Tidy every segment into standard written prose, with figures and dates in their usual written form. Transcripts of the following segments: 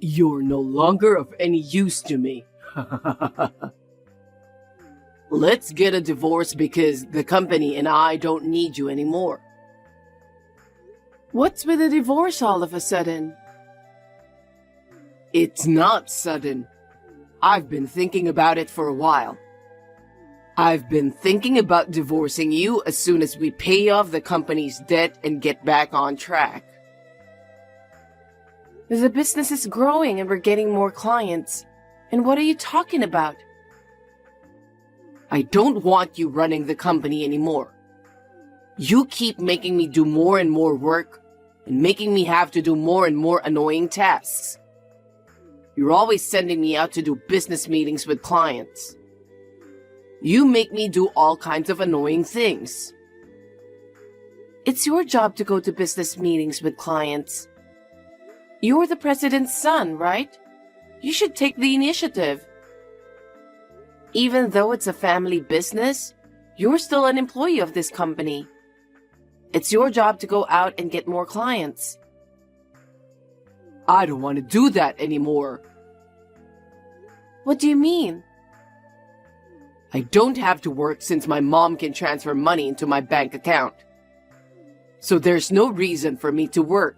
You're no longer of any use to me. Let's get a divorce because the company and I don't need you anymore. What's with a divorce all of a sudden? It's not sudden. I've been thinking about it for a while. I've been thinking about divorcing you as soon as we pay off the company's debt and get back on track. The business is growing and we're getting more clients. And what are you talking about? I don't want you running the company anymore. You keep making me do more and more work and making me have to do more and more annoying tasks. You're always sending me out to do business meetings with clients. You make me do all kinds of annoying things. It's your job to go to business meetings with clients. You're the president's son, right? You should take the initiative. Even though it's a family business, you're still an employee of this company. It's your job to go out and get more clients. I don't want to do that anymore. What do you mean? I don't have to work since my mom can transfer money into my bank account. So there's no reason for me to work.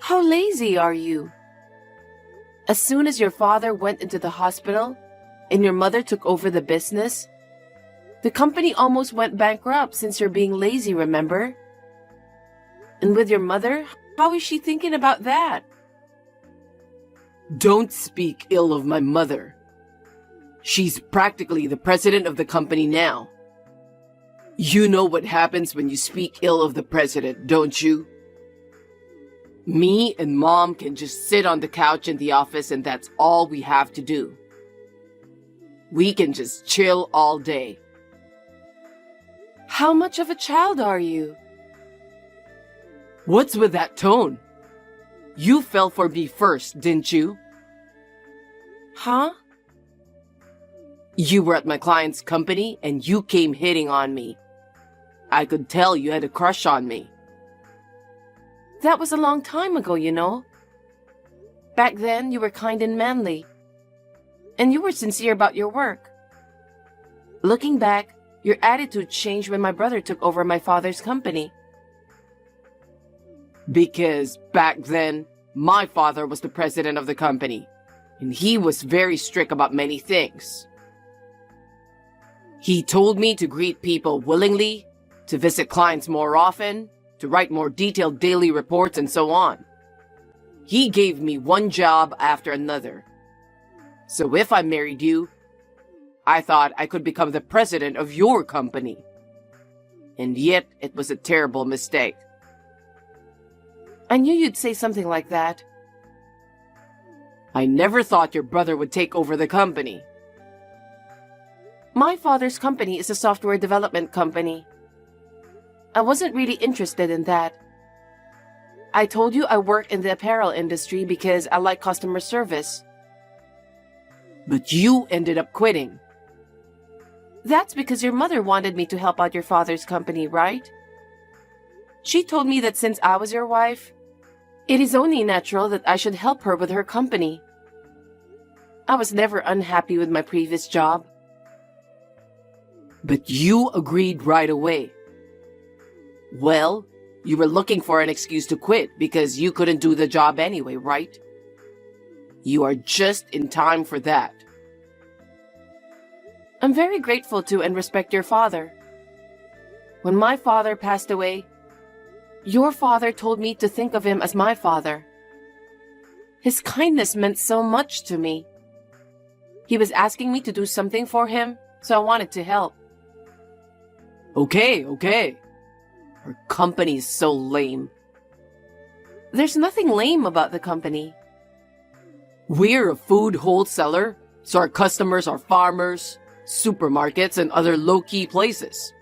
How lazy are you? As soon as your father went into the hospital and your mother took over the business, the company almost went bankrupt since you're being lazy, remember? And with your mother, how is she thinking about that? Don't speak ill of my mother. She's practically the president of the company now. You know what happens when you speak ill of the president, don't you? Me and Mom can just sit on the couch in the office and that's all we have to do. We can just chill all day. How much of a child are you? What's with that tone? You fell for me first, didn't you? Huh? You were at my client's company and you came hitting on me. I could tell you had a crush on me. That was a long time ago, you know. Back then, you were kind and manly. And you were sincere about your work. Looking back, your attitude changed when my brother took over my father's company. Because back then, my father was the president of the company, and he was very strict about many things. He told me to greet people willingly, to visit clients more often, to write more detailed daily reports, and so on. He gave me one job after another. So if I married you, I thought I could become the president of your company. And yet, it was a terrible mistake. I knew you'd say something like that. I never thought your brother would take over the company. My father's company is a software development company. I wasn't really interested in that. I told you I work in the apparel industry because I like customer service. But you ended up quitting. That's because your mother wanted me to help out your father's company, right? She told me that since I was your wife, it is only natural that I should help her with her company. I was never unhappy with my previous job. But you agreed right away. Well, you were looking for an excuse to quit because you couldn't do the job anyway, right? You are just in time for that. I'm very grateful to and respect your father. When my father passed away, your father told me to think of him as my father. His kindness meant so much to me. He was asking me to do something for him, so I wanted to help. Okay. Our company is so lame. There's nothing lame about the company. We're a food wholesaler, so our customers are farmers, supermarkets, and other low-key places.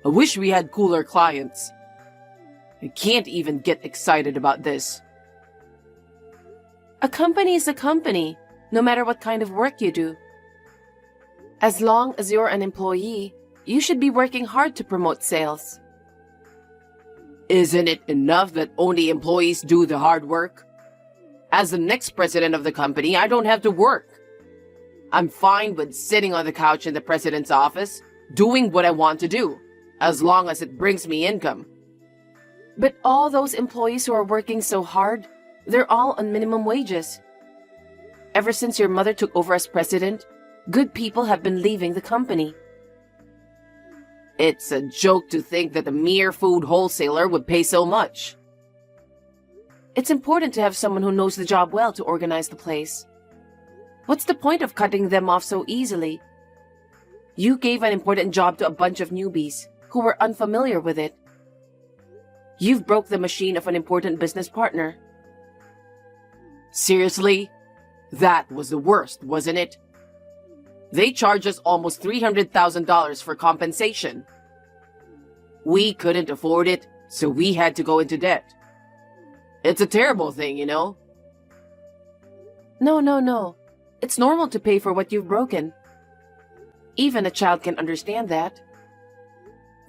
I wish we had cooler clients. I can't even get excited about this. A company is a company, no matter what kind of work you do. As long as you're an employee, you should be working hard to promote sales. Isn't it enough that only employees do the hard work? As the next president of the company, I don't have to work. I'm fine with sitting on the couch in the president's office, doing what I want to do, as long as it brings me income. But all those employees who are working so hard, they're all on minimum wages. Ever since your mother took over as president, good people have been leaving the company. It's a joke to think that a mere food wholesaler would pay so much. It's important to have someone who knows the job well to organize the place. What's the point of cutting them off so easily? You gave an important job to a bunch of newbies who were unfamiliar with it. You've broke the machine of an important business partner. Seriously? That was the worst, wasn't it? They charged us almost $300,000 for compensation. We couldn't afford it, so we had to go into debt. It's a terrible thing, you know? No. It's normal to pay for what you've broken. Even a child can understand that.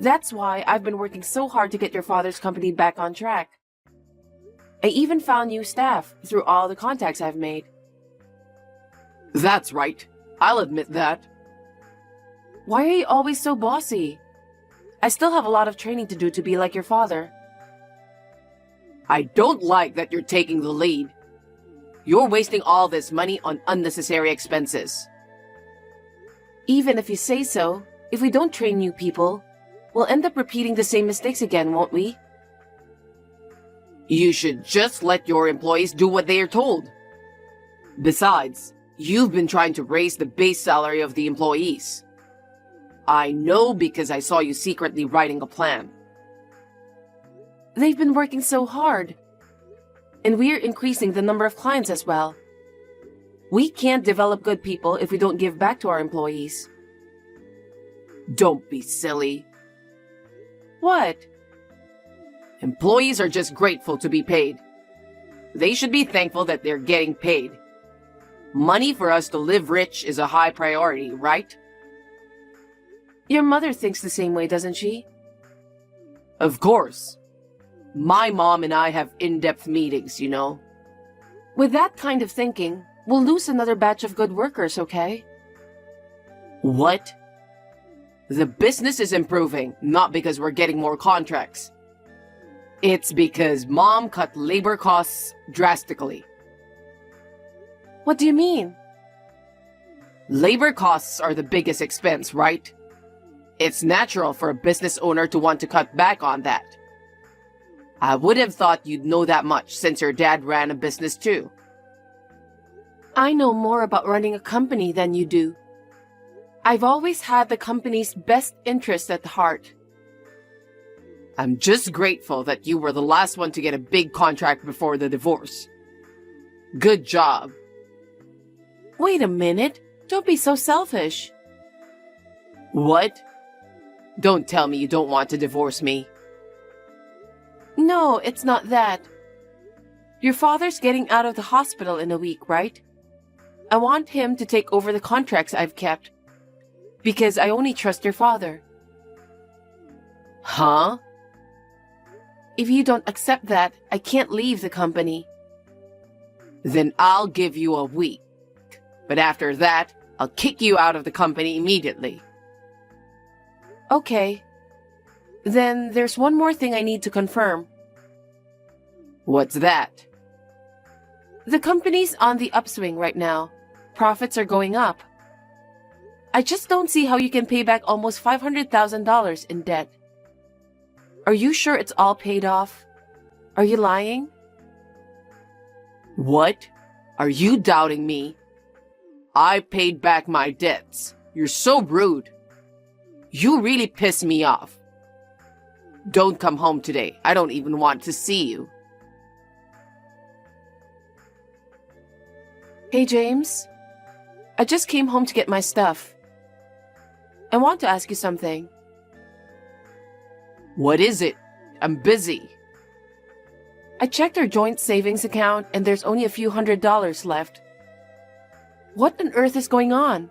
That's why I've been working so hard to get your father's company back on track. I even found new staff through all the contacts I've made. That's right. I'll admit that. Why are you always so bossy? I still have a lot of training to do to be like your father. I don't like that you're taking the lead. You're wasting all this money on unnecessary expenses. Even if you say so, if we don't train new people, we'll end up repeating the same mistakes again, won't we? You should just let your employees do what they are told. Besides, you've been trying to raise the base salary of the employees. I know because I saw you secretly writing a plan. They've been working so hard. And we're increasing the number of clients as well. We can't develop good people if we don't give back to our employees. Don't be silly. What? Employees are just grateful to be paid. They should be thankful that they're getting paid. Money for us to live rich is a high priority, right? Your mother thinks the same way, doesn't she? Of course. My mom and I have in-depth meetings, you know. With that kind of thinking, we'll lose another batch of good workers, okay? What? The business is improving, not because we're getting more contracts. It's because Mom cut labor costs drastically. What do you mean? Labor costs are the biggest expense, right? It's natural for a business owner to want to cut back on that. I would have thought you'd know that much since your dad ran a business too. I know more about running a company than you do. I've always had the company's best interest at heart. I'm just grateful that you were the last one to get a big contract before the divorce. Good job. Wait a minute. Don't be so selfish. What? Don't tell me you don't want to divorce me. No, it's not that. Your father's getting out of the hospital in a week, right? I want him to take over the contracts I've kept. Because I only trust your father. Huh? If you don't accept that, I can't leave the company. Then I'll give you a week. But after that, I'll kick you out of the company immediately. Okay. Then there's one more thing I need to confirm. What's that? The company's on the upswing right now. Profits are going up. I just don't see how you can pay back almost $500,000 in debt. Are you sure it's all paid off? Are you lying? What? Are you doubting me? I paid back my debts. You're so rude. You really piss me off. Don't come home today. I don't even want to see you. Hey, James. I just came home to get my stuff. I want to ask you something. What is it? I'm busy. I checked our joint savings account and there's only a few $100s left. What on earth is going on?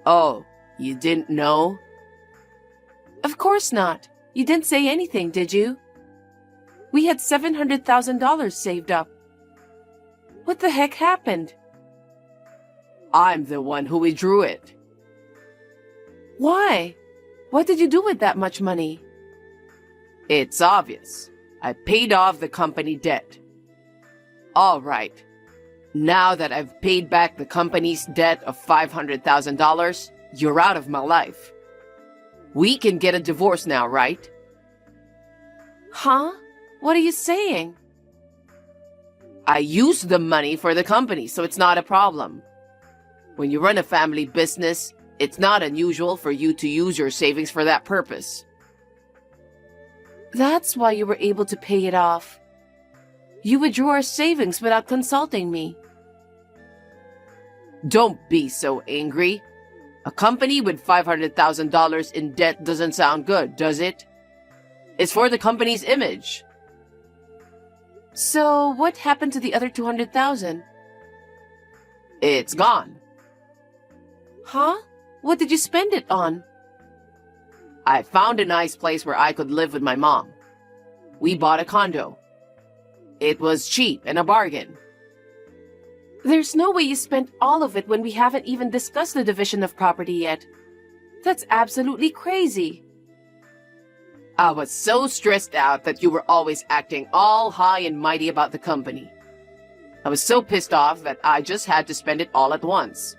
Oh, you didn't know? Of course not. You didn't say anything, did you? We had $700,000 saved up. What the heck happened? I'm the one who withdrew it. Why? What did you do with that much money? It's obvious. I paid off the company debt. All right. Now that I've paid back the company's debt of $500,000, you're out of my life. We can get a divorce now, right? Huh? What are you saying? I used the money for the company, so it's not a problem. When you run a family business, it's not unusual for you to use your savings for that purpose. That's why you were able to pay it off. You withdrew our savings without consulting me. Don't be so angry. A company with $500,000 in debt doesn't sound good, does it? It's for the company's image. So what happened to the other $200,000? It's gone. Huh? What did you spend it on? I found a nice place where I could live with my mom. We bought a condo. It was cheap and a bargain. There's no way you spent all of it when we haven't even discussed the division of property yet. That's absolutely crazy. I was so stressed out that you were always acting all high and mighty about the company. I was so pissed off that I just had to spend it all at once.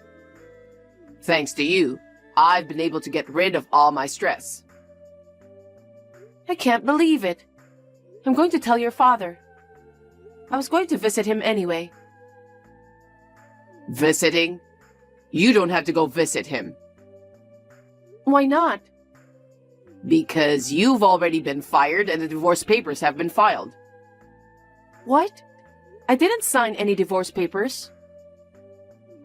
Thanks to you, I've been able to get rid of all my stress. I can't believe it. I'm going to tell your father. I was going to visit him anyway. Visiting? You don't have to go visit him. Why not? Because you've already been fired and the divorce papers have been filed. What? I didn't sign any divorce papers.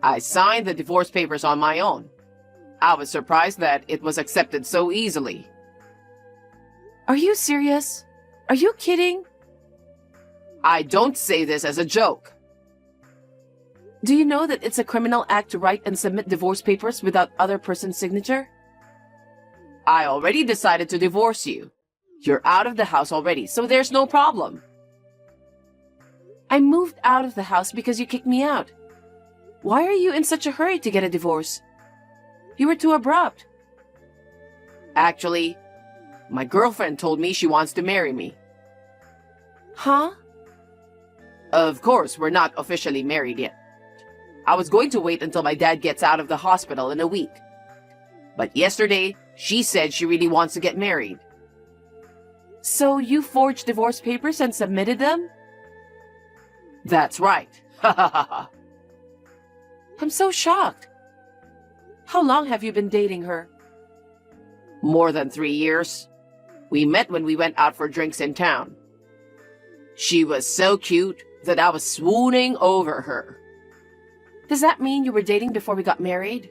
I signed the divorce papers on my own. I was surprised that it was accepted so easily. Are you serious? Are you kidding? I don't say this as a joke. Do you know that it's a criminal act to write and submit divorce papers without other person's signature? I already decided to divorce you. You're out of the house already, so there's no problem. I moved out of the house because you kicked me out. Why are you in such a hurry to get a divorce? You were too abrupt. Actually, my girlfriend told me she wants to marry me. Huh? Of course, we're not officially married yet. I was going to wait until my dad gets out of the hospital in a week. But yesterday, she said she really wants to get married. So you forged divorce papers and submitted them? That's right. Ha ha ha ha. I'm so shocked. How long have you been dating her? More than 3 years. We met when we went out for drinks in town. She was so cute that I was swooning over her. Does that mean you were dating before we got married?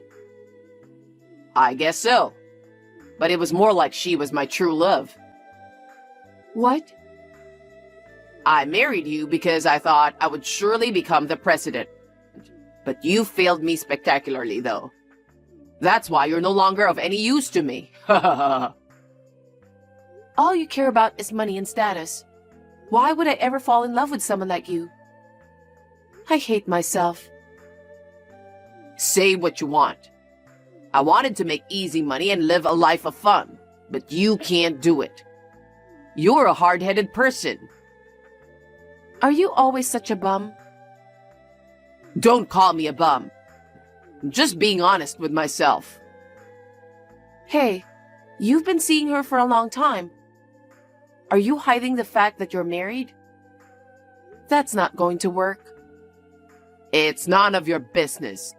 I guess so. But it was more like she was my true love. What? I married you because I thought I would surely become the president. But you failed me spectacularly, though. That's why you're no longer of any use to me. All you care about is money and status. Why would I ever fall in love with someone like you? I hate myself. Say what you want. I wanted to make easy money and live a life of fun, but you can't do it. You're a hard-headed person. Are you always such a bum? Don't call me a bum. I'm just being honest with myself. Hey, you've been seeing her for a long time. Are you hiding the fact that you're married? That's not going to work. It's none of your business.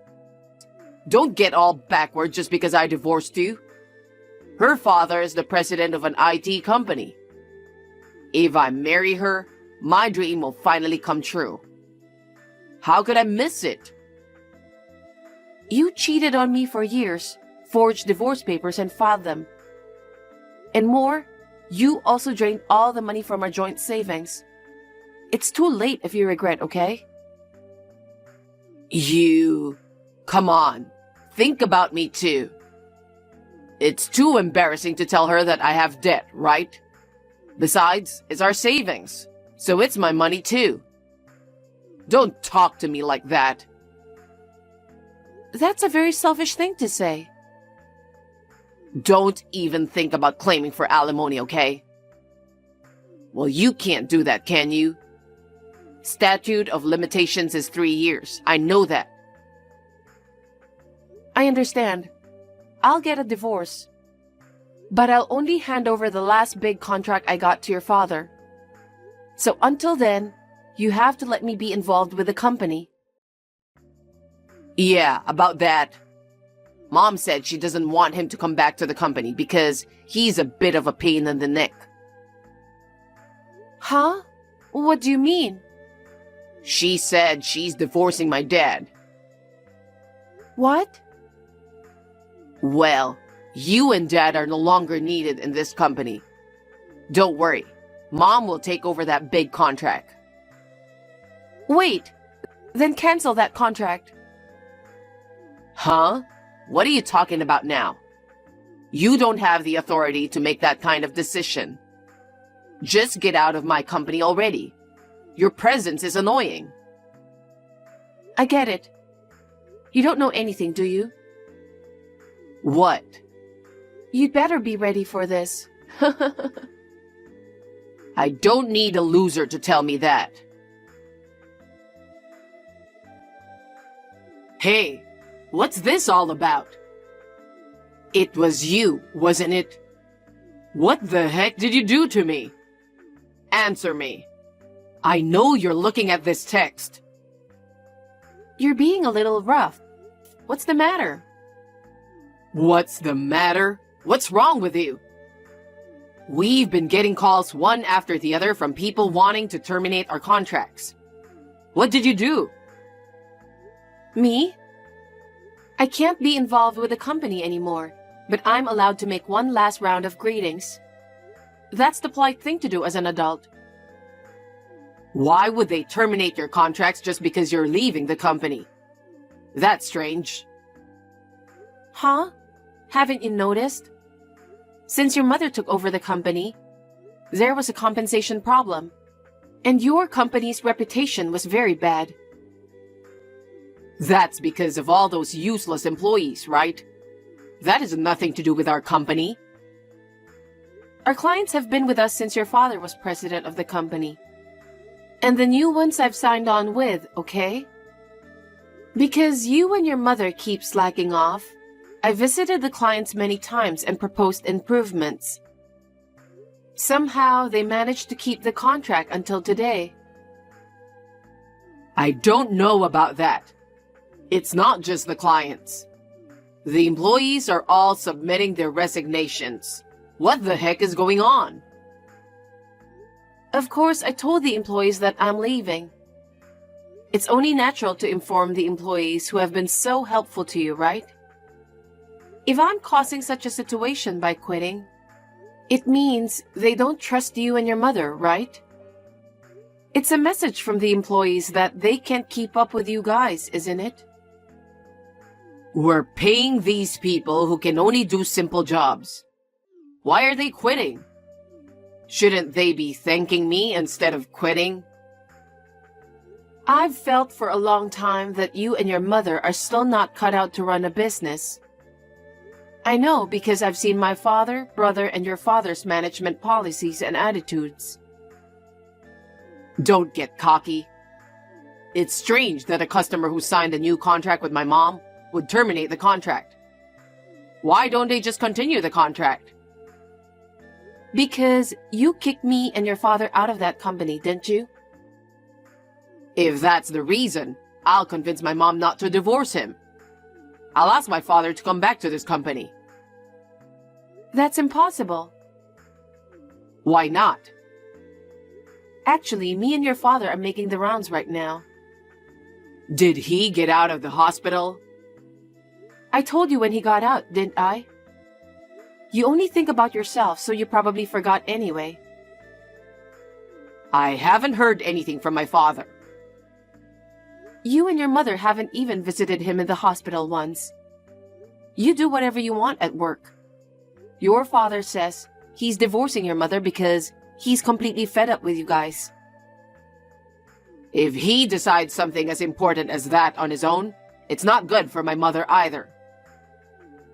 Don't get all backward just because I divorced you. Her father is the president of an IT company. If I marry her, my dream will finally come true. How could I miss it? You cheated on me for years, forged divorce papers and filed them. And more, you also drained all the money from our joint savings. It's too late if you regret, okay? Come on. Think about me too. It's too embarrassing to tell her that I have debt, right? Besides, it's our savings, so it's my money too. Don't talk to me like that. That's a very selfish thing to say. Don't even think about claiming for alimony, okay? Well, you can't do that, can you? Statute of limitations is 3 years. I know that. I understand. I'll get a divorce. But I'll only hand over the last big contract I got to your father. So until then, you have to let me be involved with the company. Yeah, about that. Mom said she doesn't want him to come back to the company because he's a bit of a pain in the neck. Huh? What do you mean? She said she's divorcing my dad. What? Well, you and Dad are no longer needed in this company. Don't worry, Mom will take over that big contract. Wait, then cancel that contract. Huh? What are you talking about now? You don't have the authority to make that kind of decision. Just get out of my company already. Your presence is annoying. I get it. You don't know anything, do you? What? You'd better be ready for this. I don't need a loser to tell me that. Hey, what's this all about? It was you, wasn't it? What the heck did you do to me? Answer me. I know you're looking at this text. You're being a little rough. What's the matter? What's the matter? What's wrong with you? We've been getting calls one after the other from people wanting to terminate our contracts. What did you do? Me? I can't be involved with the company anymore, but I'm allowed to make one last round of greetings. That's the polite thing to do as an adult. Why would they terminate your contracts just because you're leaving the company? That's strange. Huh? Haven't you noticed? Since your mother took over the company, there was a compensation problem, and your company's reputation was very bad. That's because of all those useless employees, right? That has nothing to do with our company. Our clients have been with us since your father was president of the company. And the new ones I've signed on with, okay? Because you and your mother keep slacking off, I visited the clients many times and proposed improvements. Somehow, they managed to keep the contract until today. I don't know about that. It's not just the clients. The employees are all submitting their resignations. What the heck is going on? Of course, I told the employees that I'm leaving. It's only natural to inform the employees who have been so helpful to you, right? If I'm causing such a situation by quitting, it means they don't trust you and your mother, right? It's a message from the employees that they can't keep up with you guys, isn't it? We're paying these people who can only do simple jobs. Why are they quitting? Shouldn't they be thanking me instead of quitting? I've felt for a long time that you and your mother are still not cut out to run a business. I know because I've seen my father, brother, and your father's management policies and attitudes. Don't get cocky. It's strange that a customer who signed a new contract with my mom would terminate the contract. Why don't they just continue the contract? Because you kicked me and your father out of that company, didn't you? If that's the reason, I'll convince my mom not to divorce him. I'll ask my father to come back to this company. That's impossible. Why not? Actually, me and your father are making the rounds right now. Did he get out of the hospital? I told you when he got out, didn't I? You only think about yourself, so you probably forgot anyway. I haven't heard anything from my father. You and your mother haven't even visited him in the hospital once. You do whatever you want at work. Your father says he's divorcing your mother because he's completely fed up with you guys. If he decides something as important as that on his own, it's not good for my mother either.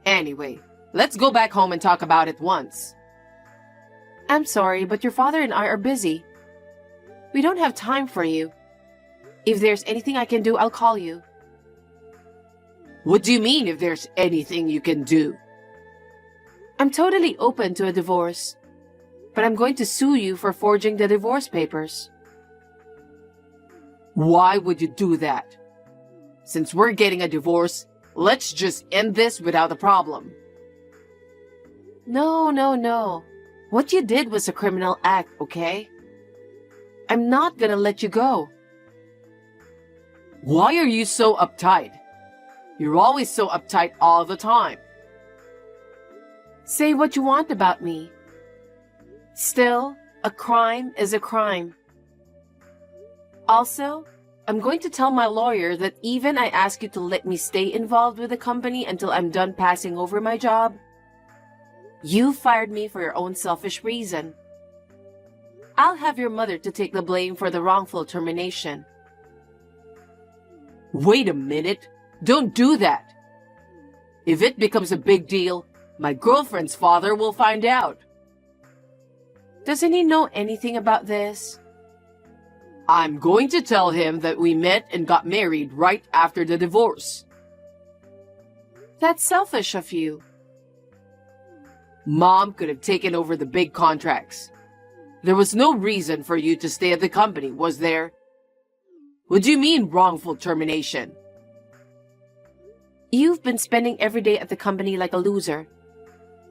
Anyway, let's go back home and talk about it once. I'm sorry, but your father and I are busy. We don't have time for you. If there's anything I can do, I'll call you. What do you mean if there's anything you can do? I'm totally open to a divorce, but I'm going to sue you for forging the divorce papers. Why would you do that? Since we're getting a divorce, let's just end this without a problem. No. What you did was a criminal act, okay? I'm not gonna let you go. Why are you so uptight? You're always so uptight all the time. Say what you want about me. Still, a crime is a crime. Also, I'm going to tell my lawyer that even I ask you to let me stay involved with the company until I'm done passing over my job, you fired me for your own selfish reason. I'll have your mother to take the blame for the wrongful termination. Wait a minute. Don't do that. If it becomes a big deal, my girlfriend's father will find out. Doesn't he know anything about this? I'm going to tell him that we met and got married right after the divorce. That's selfish of you. Mom could have taken over the big contracts. There was no reason for you to stay at the company, was there? What do you mean wrongful termination? You've been spending every day at the company like a loser.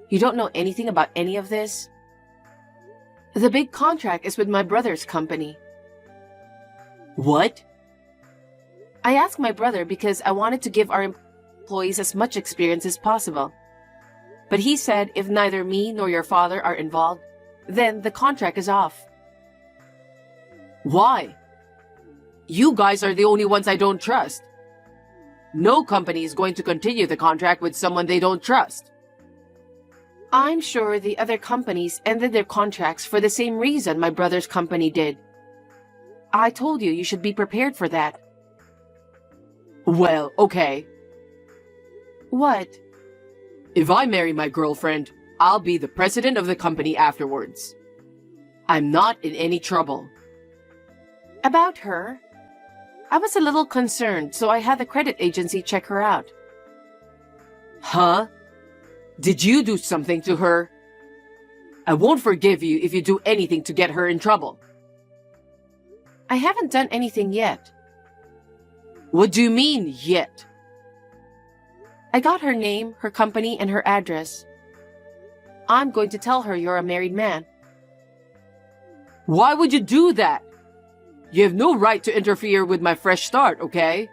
You don't know anything about any of this? The big contract is with my brother's company. What? I asked my brother because I wanted to give our employees as much experience as possible. But he said if neither me nor your father are involved, then the contract is off. Why? You guys are the only ones I don't trust. No company is going to continue the contract with someone they don't trust. I'm sure the other companies ended their contracts for the same reason my brother's company did. I told you should be prepared for that. Well, okay. What? If I marry my girlfriend, I'll be the president of the company afterwards. I'm not in any trouble. About her? I was a little concerned, so I had the credit agency check her out. Huh? Did you do something to her? I won't forgive you if you do anything to get her in trouble. I haven't done anything yet. What do you mean, yet? I got her name, her company, and her address. I'm going to tell her you're a married man. Why would you do that? You have no right to interfere with my fresh start, okay?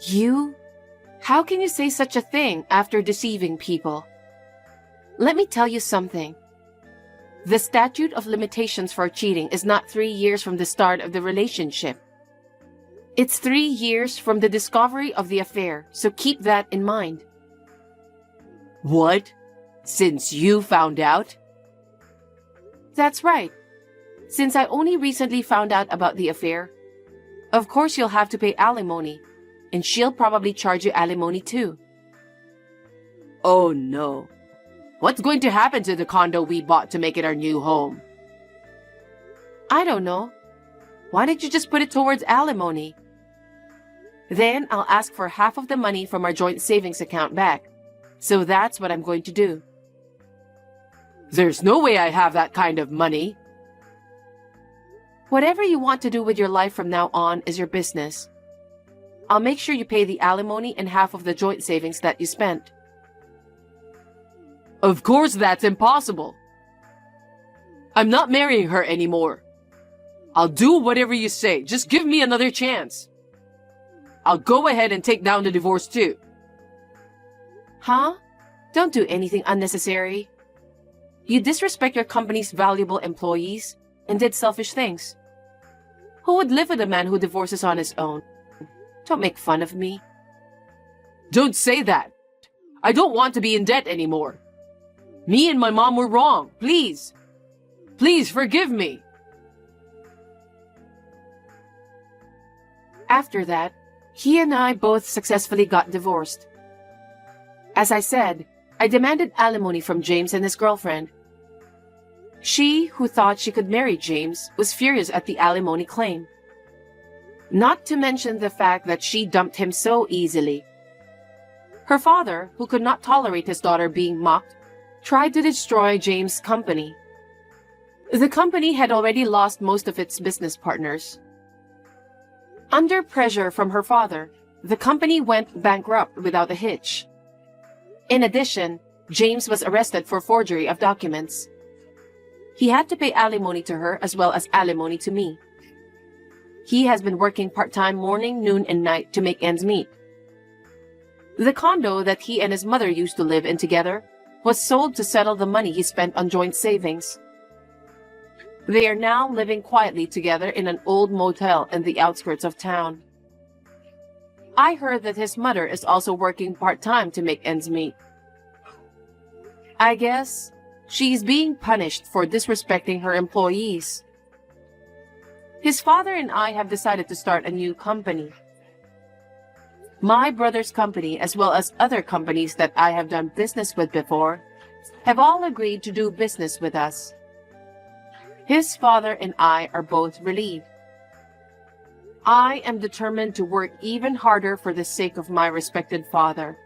You? How can you say such a thing after deceiving people? Let me tell you something. The statute of limitations for cheating is not 3 years from the start of the relationship. It's 3 years from the discovery of the affair, so keep that in mind. What? Since you found out? That's right. Since I only recently found out about the affair, of course you'll have to pay alimony, and she'll probably charge you alimony too. Oh no. What's going to happen to the condo we bought to make it our new home? I don't know. Why don't you just put it towards alimony? Then I'll ask for half of the money from our joint savings account back. So that's what I'm going to do. There's no way I have that kind of money. Whatever you want to do with your life from now on is your business. I'll make sure you pay the alimony and half of the joint savings that you spent. Of course that's impossible. I'm not marrying her anymore. I'll do whatever you say. Just give me another chance. I'll go ahead and take down the divorce too. Huh? Don't do anything unnecessary. You disrespect your company's valuable employees and did selfish things. Who would live with a man who divorces on his own? Don't make fun of me. Don't say that. I don't want to be in debt anymore. Me and my mom were wrong. Please. Please forgive me. After that, he and I both successfully got divorced. As I said, I demanded alimony from James and his girlfriend. She, who thought she could marry James, was furious at the alimony claim. Not to mention the fact that she dumped him so easily. Her father, who could not tolerate his daughter being mocked, tried to destroy James' company. The company had already lost most of its business partners. Under pressure from her father, the company went bankrupt without a hitch. In addition, James was arrested for forgery of documents. He had to pay alimony to her as well as alimony to me. He has been working part-time morning, noon, and night to make ends meet. The condo that he and his mother used to live in together was sold to settle the money he spent on joint savings. They are now living quietly together in an old motel in the outskirts of town. I heard that his mother is also working part-time to make ends meet. I guess she's being punished for disrespecting her employees. His father and I have decided to start a new company. My brother's company, as well as other companies that I have done business with before, have all agreed to do business with us. His father and I are both relieved. I am determined to work even harder for the sake of my respected father.